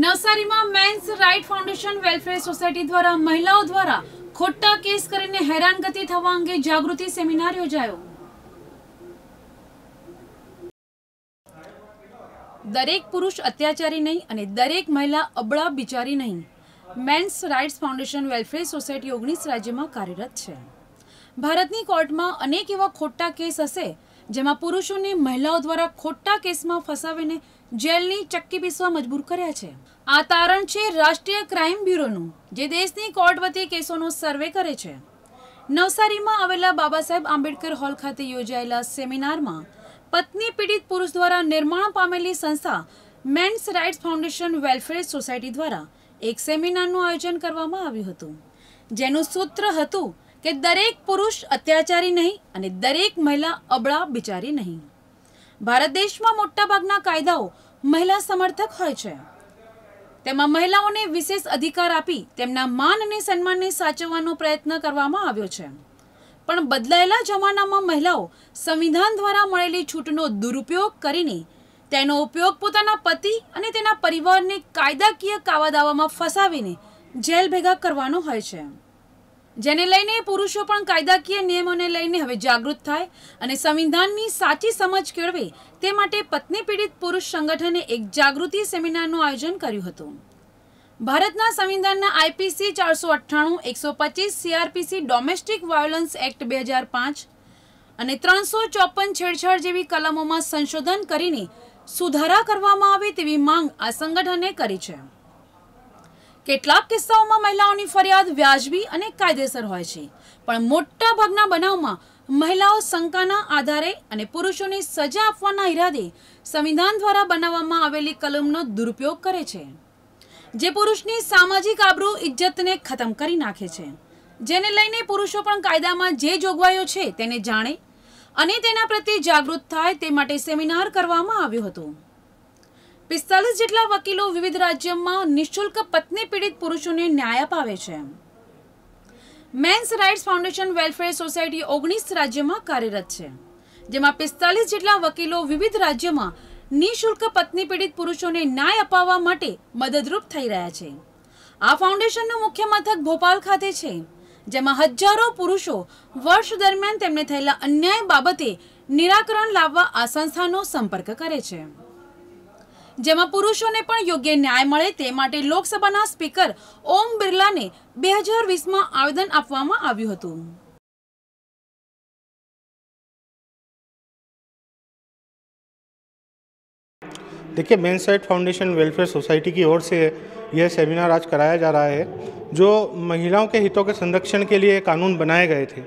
નવસારીમાં men's right foundation welfare society દ્વારા મહિલાઓ દ્વારા ખોટા કેસ કરીને હેરાનગતિ થવા અંગે જાગૃતિ સેમિનાર યોજાયો। દરેક પુરુષ અત્યાચારી નહીં અને દરેક મહિલા અબળા બિચારી નહીં। Men's rights foundation welfare society 19 રાજ્યમાં કાર્યરત છે। ભારતની કોર્ટમાં અનેક એવા ખોટા કેસ હશે જેમાં પુરુષોને મહિલાઓ દ્વારા ખોટા કેસમાં ફસાવીને જેલની ચક્કી પીસવા મજબૂર કર્યા છે। આ તારણ છે રાષ્ટ્રીય ક્રાઇમ બ્યુરોનું, જે દેશની કોર્ટ વતી કેસોનો સર્વે કરે છે। નવસારીમાં આવેલા બાબા સાહેબ આંબેડકર હોલ ખાતે યોજાયેલા સેમિનારમાં પત્ની પીડિત પુરુષ દ્વારા નિર્માણ પામેલી સંસ્થા men's rights foundation welfare society દ્વારા એક સેમિનારનું આયોજન કરવામાં આવ્યું હતું, જેનું સૂત્ર હતું કે દરેક પુરુષ અત્યાચારી નહીં અને દરેક મહિલા અબળા બિચારી નહીં। ભારત દેશમાં મોટાભાગના કાયદાઓ મહિલા સમર્થક હોય છે, તેમાં મહિલાઓને વિશેષ અધિકાર આપી તેમના માન અને સન્માનને સાચવવાનો પ્રયત્ન કરવામાં આવ્યો છે। પણ બદલાયેલા જમાનામાં મહિલાઓ સંવિધાન દ્વારા મળેલી છૂટનો દુરુપયોગ કરીને તેનો ઉપયોગ પોતાના પતિ અને તેના પરિવારને કાયદાકીય કાવાદાવામાં ફસાવીને જેલ ભેગા કરવાનો હોય છે, જેને લઈને પુરુષો પણ કાયદાકીય નિયમોને લઈને હવે જાગૃત થાય અને સંવિધાનની સાચી સમજ કેળવે તે માટે પત્ની પીડિત પુરુષ સંગઠને એક જાગૃતિ સેમિનારનું આયોજન કર્યું હતું। ભારતના સંવિધાનના IPC 498, 125 CRPC domestic violence act 2005 અને 354 છેડછાડ જેવી કલમોમાં સંશોધન કરીને સુધારા કરવામાં આવે તેવી માંગ આ સંગઠને કરી છે। કેટલાક કિસ્સાઓમાં મહિલાઓની ફરિયાદ વ્યાજબી અને કાયદેસર હોય છે, પણ મોટા ભાગના બનાવમાં મહિલાઓ શંકાના આધારે અને પુરુષોને સજા આપવાના ઈરાદે સંવિધાન દ્વારા બનાવવામાં આવેલી કલમનો દુરુપયોગ કરે છે, જે પુરુષની સામાજિક આબરૂ ઇજ્જતને ખતમ કરી નાખે છે, જેને લઈને પુરુષો પણ કાયદામાં જે જોગવાઈઓ છે તેને જાણે અને તેના પ્રત્યે જાગૃત થાય તે માટે સેમિનાર કરવામાં આવ્યું હતું। 45 જેટલા વકીલો વિવિધ રાજ્યોમાં નિઃશુલ્ક પત્ની પીડિત પુરુષોને ન્યાય અપાવે છે। Men's rights foundation welfare society 19 રાજ્યોમાં કાર્યરત છે, જેમાં 45 જેટલા વકીલો વિવિધ રાજ્યોમાં નિઃશુલ્ક પત્ની પીડિત પુરુષોને ન્યાય અપાવવા માટે મદદરૂપ થઈ રહ્યા છે। આ ફાઉન્ડેશનનું મુખ્ય મથક ભોપાલ ખાતે છે, જેમાં હજારો પુરુષો વર્ષ દરમિયાન તેમને થયેલા અન્યાય બાબતે નિરાકરણ લાવવા આ સંસ્થાનો સંપર્ક કરે છે, જેમાં પુરુષોને પણ યોગ્ય ન્યાય મળે તે માટે લોકસભાના સ્પીકર ઓમ બિરલાને 2020માં આવેદન આપવામાં આવ્યું હતું। देखिए, men's right foundation welfare society की ओर से यह सेमिनार आज कराया जा रहा है। जो महिलाओं के हितों के संरक्षण के लिए कानून बनाए गए थे,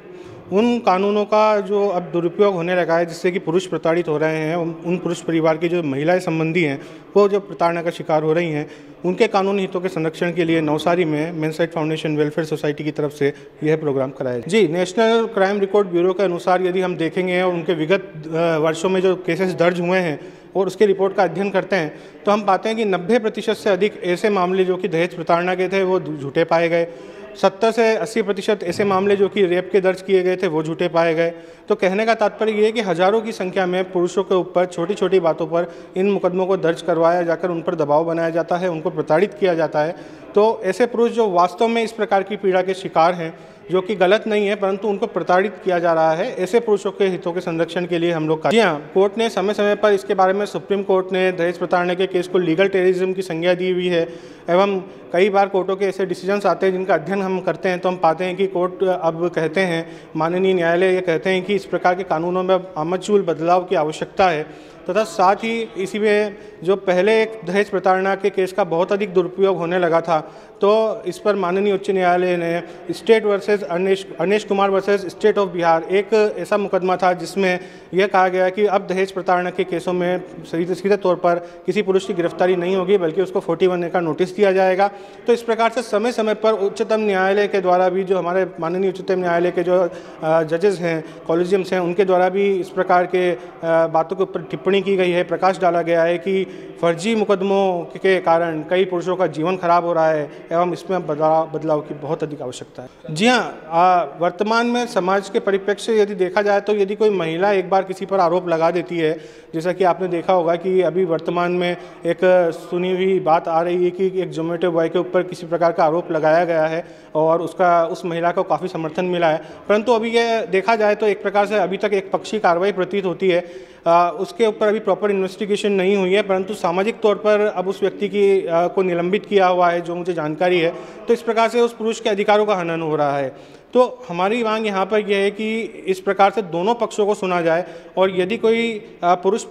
उन कानूनों का जो अब दुरुपयोग होने लगा है, जिससे कि पुरुष प्रताड़ित हो रहे हैं, उन पुरुष परिवार की जो महिलाएं संबंधी हैं वो जो प्रताड़ना का शिकार हो रही हैं, उनके कानूनी हितों के संरक्षण के लिए नवसारी में men's right foundation welfare society की तरफ से यह प्रोग्राम कराया जी। नेशनल क्राइम रिकॉर्ड ब्यूरो के अनुसार यदि हम देखेंगे और उनके विगत वर्षों में जो केसेस दर्ज हुए हैं और उसके रिपोर्ट का अध्ययन करते हैं तो हम पाते हैं कि 90% से अधिक ऐसे मामले जो कि दहेज प्रताड़ना के थे वो झूठे पाए गए। 70 से 80% ऐसे मामले जो कि रेप के दर्ज किए गए थे वो झूठे पाए गए। तो कहने का तात्पर्य ये है कि हज़ारों की संख्या में पुरुषों के ऊपर छोटी छोटी बातों पर इन मुकदमों को दर्ज करवाया जाकर उन पर दबाव बनाया जाता है, उनको प्रताड़ित किया जाता है। तो ऐसे पुरुष जो वास्तव में इस प्रकार की पीड़ा के शिकार हैं, जो कि गलत नहीं है, परंतु उनको प्रताड़ित किया जा रहा है, ऐसे पुरुषों के हितों के संरक्षण के लिए हम लोग जी हाँ, कोर्ट ने समय समय पर इसके बारे में सुप्रीम कोर्ट ने दहेज प्रताड़ना के केस को लीगल टेररिज्म की संज्ञा दी हुई है। एवं कई बार कोर्टों के ऐसे डिसीजंस आते हैं जिनका अध्ययन हम करते हैं तो हम पाते हैं कि कोर्ट अब कहते हैं, माननीय न्यायालय ये कहते हैं कि इस प्रकार के कानूनों में आमूल बदलाव की आवश्यकता है। तथा साथ ही इसी में जो पहले एक दहेज प्रताड़ना के केस का बहुत अधिक दुरुपयोग होने लगा था, तो इस पर माननीय उच्च न्यायालय ने state versus Anish Kumar versus state of Bihar एक ऐसा मुकदमा था जिसमें यह कहा गया कि अब दहेज प्रताड़ना के केसों में सीधे तौर पर किसी पुरुष की गिरफ्तारी नहीं होगी, बल्कि उसको 41A का नोटिस दिया जाएगा। तो इस प्रकार से समय समय पर उच्चतम न्यायालय के द्वारा भी, जो हमारे माननीय उच्चतम न्यायालय के जो जजेस हैं, कॉलेजियम्स हैं, उनके द्वारा भी इस प्रकार के बातों के ऊपर टिप्पणी टिप्पणी की गई है, प्रकाश डाला गया है कि फर्जी मुकदमों के कारण कई पुरुषों का जीवन खराब हो रहा है एवं इसमें बदलाव की बहुत अधिक आवश्यकता है। जी हाँ, वर्तमान में समाज के परिप्रेक्ष्य से यदि देखा जाए तो यदि कोई महिला एक बार किसी पर आरोप लगा देती है, जैसा कि आपने देखा होगा कि अभी वर्तमान में एक सुनी हुई बात आ रही है कि एक जोमेटो बॉय के ऊपर किसी प्रकार का आरोप लगाया गया है और उस महिला को काफ़ी समर्थन मिला है, परंतु अभी ये देखा जाए तो एक प्रकार से अभी तक एक पक्षी कार्रवाई प्रतीत होती है। उसके ऊपर अभी प्रॉपर इन्वेस्टिगेशन नहीं हुई है, परंतु सामाजिक तौर पर अब उस व्यक्ति को निलंबित किया हुआ है, जो मुझे जानकारी है। तो इस प्रकार से उस पुरुष के अधिकारों का हनन हो रहा है। तो हमारी मांग यहाँ पर यह है कि इस प्रकार से दोनों पक्षों को सुना जाए और यदि कोई पुरुष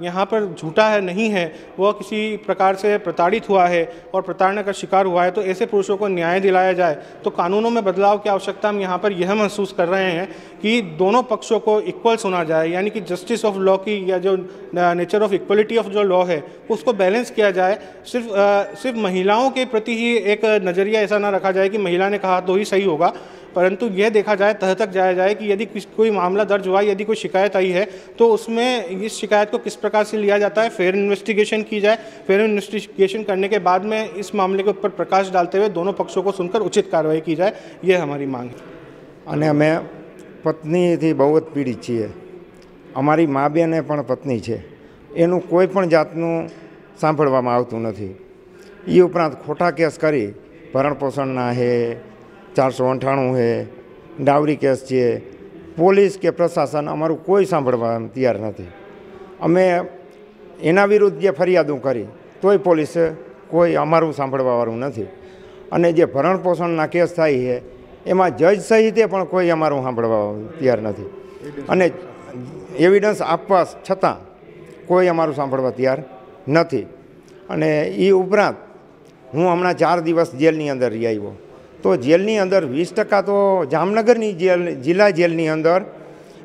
यहाँ पर झूठा है, नहीं है, वह किसी प्रकार से प्रताड़ित हुआ है और प्रताड़ना का शिकार हुआ है, तो ऐसे पुरुषों को न्याय दिलाया जाए। तो कानूनों में बदलाव की आवश्यकता हम यहाँ पर यह महसूस कर रहे हैं कि दोनों पक्षों को इक्वल सुना जाए, यानी कि जस्टिस ऑफ लॉ की या जो नेचर ऑफ इक्वलिटी ऑफ जो लॉ है उसको बैलेंस किया जाए। सिर्फ महिलाओं के प्रति ही एक नज़रिया ऐसा ना रखा जाए कि महिला ने कहा तो ही सही होगा, परंतु यह देखा जाए, तह तक जाया जाए कि यदि कोई मामला दर्ज हुआ, यदि कोई शिकायत आई है तो उसमें इस शिकायत को किस प्रकार से लिया जाता है, फेयर इन्वेस्टिगेशन की जाए। फेयर इन्वेस्टिगेशन करने के बाद में इस मामले के ऊपर प्रकाश डालते हुए दोनों पक्षों को सुनकर उचित कार्रवाई की जाए, ये हमारी मांग है। અને અમે પત્નીથી બહુ જ પીડિત છીએ। અમારી મા બેને પણ પત્ની છે, એનું કોઈ પણ જાતનું સાંભળવામાં આવતું નથી। એ ઉપરાંત ખોટા કેસ કરી ભરણપોષણના છે, 498 છે, ડાવરી કેસ છે, પોલીસ કે પ્રશાસન અમારું કોઈ સાંભળવા તૈયાર નથી। અમે એના વિરુદ્ધ જે ફરિયાદો કરી તોય પોલીસે કોઈ અમારું સાંભળવાવાળું નથી। અને જે ભરણપોષણના કેસ થાય છે એમાં જજ સહિતે પણ કોઈ અમારું સાંભળવા તૈયાર નથી અને એવિડન્સ આપવા છતાં કોઈ અમારું સાંભળવા તૈયાર નથી। અને એ ઉપરાંત હું હમણાં 4 દિવસ જેલની અંદર રહી આવ્યો, તો જેલની અંદર 20% તો જામનગરની જિલ્લા જેલની અંદર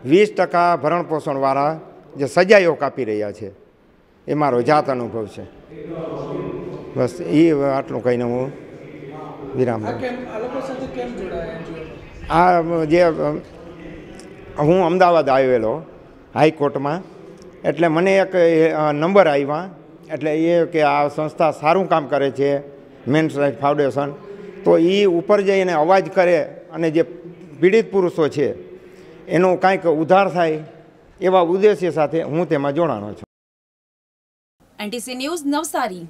20% ભરણપોષણવાળા જે સજાઓ કાપી રહ્યા છે, એ મારો જાત અનુભવ છે। બસ એ આટલું કહીને હું વિરામ લઉં। આ જે હું અમદાવાદ આવેલો હાઈકોર્ટમાં, એટલે મને એક નંબર આવ્યા, એટલે એ કે આ સંસ્થા સારું કામ કરે છે, મેન્સ રાઇટ ફાઉન્ડેશન, તો એ ઉપર જઈને અવાજ કરે અને જે પીડિત પુરુષો છે એનો કાંઈક ઉદ્ધાર થાય એવા ઉદ્દેશ્ય સાથે હું તેમાં જોડાણો છું। NTC news Navsari.